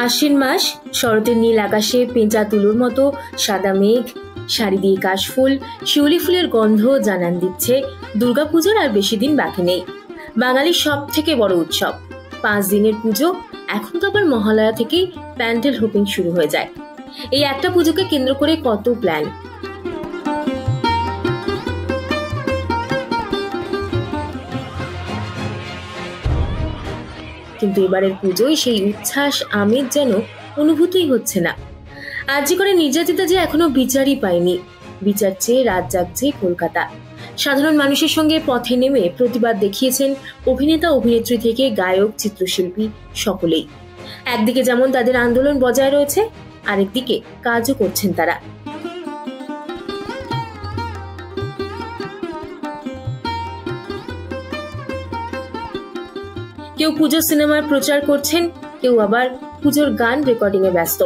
আশ্বিন মাস, শরতের নীল আকাশে পেঁচা তুলোর মতো সাদা মেঘ, শাড়ি দিয়ে কাশফুল, শিউলি ফুলের গন্ধ জানান দিচ্ছে দুর্গাপুজোর আর বেশি দিন বাকি নেই। বাঙালির সব থেকে বড় উৎসব, 5 দিনের পুজো। এখন তো আবার মহালয়া থেকেই প্যান্ডেল হোপিং শুরু হয়ে যায়। এই একটা পুজোকে কেন্দ্র করে কত প্ল্যান। কিন্তু এবারের পুজোয় সেই উচ্ছ্বাস আমেজ যেন অনুভূতই হচ্ছে না। আরজি করে নির্যাতিতা যে এখনো বিচারই পায়নি। বিচার চেয়ে রাত জাগছে কলকাতা। সাধারণ মানুষের সঙ্গে পথে নেমে প্রতিবাদ দেখিয়েছেন অভিনেতা অভিনেত্রী থেকে গায়ক চিত্রশিল্পী সকলেই। একদিকে যেমন তাদের আন্দোলন বজায় রয়েছে, আরেকদিকে কাজও করছেন তারা। কেউ পুজোর সিনেমার প্রচার করছেন, কেউ আবার পুজোর গান রেকর্ডিং এ ব্যস্ত।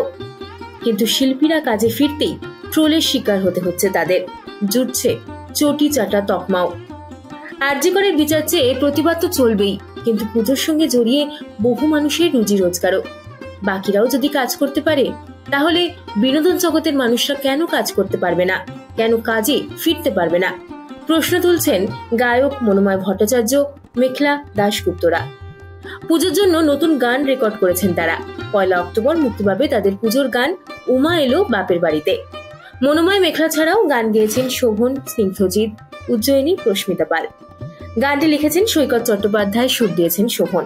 কিন্তু শিল্পীরা কাজে ফিরতেই ট্রোলের শিকার হতে হচ্ছে তাদের। জুটছে চটি চাটা তকমাও। আরজি করের বিচার চেয়ে প্রতিবাদ তো চলবেই, কিন্তু পুজোর সঙ্গে জড়িয়ে বহু মানুষের রুজি রোজগারও। বাকিরাও যদি কাজ করতে পারে, তাহলে বিনোদন জগতের মানুষরা কেন কাজ করতে পারবে না, কেন কাজে ফিরতে পারবে না? প্রশ্ন তুলছেন গায়ক মনোময় ভট্টাচার্য, মেখলা দাশগুপ্তরা। পুজোর জন্য নতুন গান রেকর্ড করেছেন তারা। 1 অক্টোবর মুক্তি পাবে তাদের পুজোর গান উমা এলো বাপের বাড়িতে। মনোময় মেখলা ছাড়াও গান গেয়েছেন শোভন, স্নিগ্ধজিৎ, উজ্জয়িনী, প্রস্মিতা পাল। গানটি লিখেছেন সৈকত চট্টোপাধ্যায়, সুর দিয়েছেন শোভন।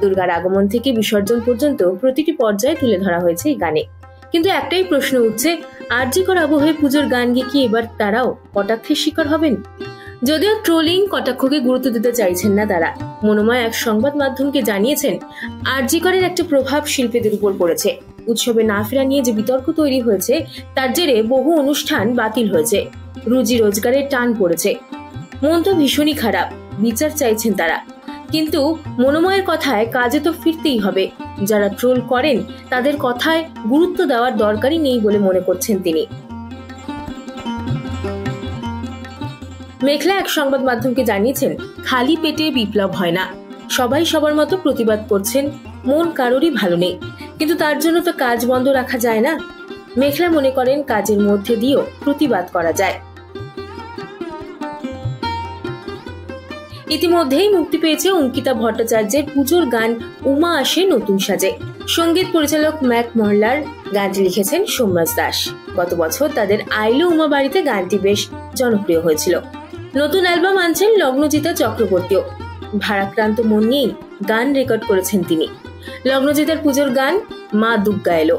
দুর্গার আগমন থেকে বিসর্জন পর্যন্ত প্রতিটি পর্যায়ে তুলে ধরা হয়েছে এই গানে। কিন্তু একটাই প্রশ্ন উঠছে, আরজি কর আবহে পুজোর গান গিয়ে কি এবার তারাও কটাক্ষের শিকার হবেন? যদিও ট্রোলিং কটাক্ষকে গুরুত্ব দিতে চাইছেন না তারা। মনোময় এক সংবাদ মাধ্যমকে জানিয়েছেন, আরজি করের একটা প্রভাব শিল্পীদের উপর পড়েছে। উৎসবে না ফেরা নিয়ে যে বিতর্ক তৈরি হয়েছে, তার জেরে বহু অনুষ্ঠান বাতিল হয়েছে, রুজি রোজগারের টান পড়েছে। মন তো ভীষণই খারাপ, বিচার চাইছেন তারা। কিন্তু মনোময়ের কথায় কাজে তো ফিরতেই হবে। যারা ট্রোল করেন তাদের কথায় গুরুত্ব দেওয়ার দরকারই নেই বলে মনে করছেন তিনি। মেখলা এক সংবাদ মাধ্যমকে জানিয়েছেন, খালি পেটে বিপ্লব হয় না। সবাই সবার মতো প্রতিবাদ করছেন, মন কারোরই ভালো নেই, কিন্তু তার জন্য তো কাজ বন্ধ রাখা যায় না। মেখলা মনে করেন কাজের মধ্যে দিয়েও প্রতিবাদ করা যায়। ইতিমধ্যেই মুক্তি পেয়েছে অঙ্কিতা ভট্টাচার্যের পুজোর গান উমা আসে নতুন সাজে। সঙ্গীত পরিচালক ম্যাক মহল্লার, গানটি লিখেছেন সোমরাজ দাস। গত বছর তাদের আইলো উমা বাড়িতে গানটি বেশ জনপ্রিয় হয়েছিল। নতুন অ্যালবাম আনছেন লগ্নজিতা চক্রবর্তীও। ভারাক্রান্ত মন নিয়েই গান রেকর্ড করেছেন তিনি। লগ্নজিতার পুজোর গান মা দুর্গা এলো,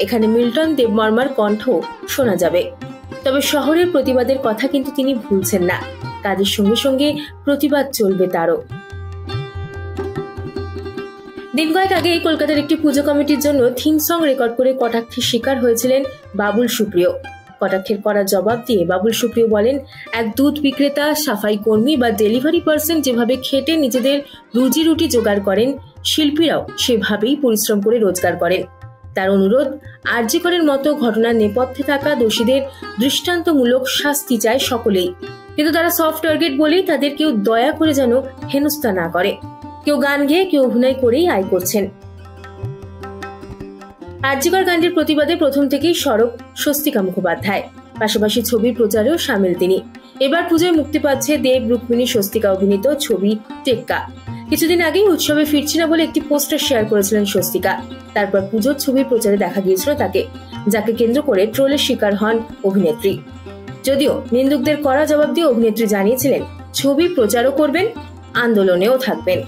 এখানে মিল্টন দেববর্মার কণ্ঠ শোনা যাবে। তবে শহরের প্রতিবাদের কথা কিন্তু তিনি ভুলছেন না। কাজের সঙ্গে সঙ্গে প্রতিবাদ চলবে তারও। দিন কয়েক আগে কলকাতার একটি পুজো কমিটির জন্য থিম সং রেকর্ড করে কটাক্ষের শিকার হয়েছিলেন বাবুল সুপ্রিয়। কটাক্ষের করা জবাব দিয়ে বাবুল সুপ্রিয় বলেন, এক দুধ বিক্রেতা, সাফাই কর্মী বা ডেলিভারি পার্সন যেভাবে খেটে নিজেদের রুজি রুটি জোগাড় করেন, শিল্পীরাও সেভাবেই পরিশ্রম করে রোজগার করেন। তার অনুরোধ, আরজি করের মতো ঘটনার নেপথ্যে থাকা দোষীদের দৃষ্টান্তমূলক শাস্তি চায় সকলেই। কিন্তু তারা সফট টার্গেট বলেই তাদের কেউ দয়া করে যেন হেনস্থা না করে। কেউ গান গেয়ে, কেউ অভিনয় করেই আয় করছেন। আরজি কর গানটির প্রতিবাদে প্রথম থেকেই সরব স্বস্তিকা মুখোপাধ্যায়। পাশাপাশি ছবির প্রচারেও সামিল তিনি। এবার পুজোয় মুক্তি পাচ্ছে দেব, রুক্মিণী, স্বস্তিকা অভিনীত ছবি টেক্কা। কিছুদিন আগেই উৎসবে ফিরছি না বলে একটি পোস্টার শেয়ার করেছিলেন স্বস্তিকা। তারপর পুজোর ছবির প্রচারে দেখা গিয়েছিল তাকে, যাকে কেন্দ্র করে ট্রোলের শিকার হন অভিনেত্রী। যদিও নিন্দুকদের কড়া জবাব দিয়ে অভিনেত্রী জানিয়েছিলেন, ছবি প্রচারও করবেন, আন্দোলনেও থাকবেন।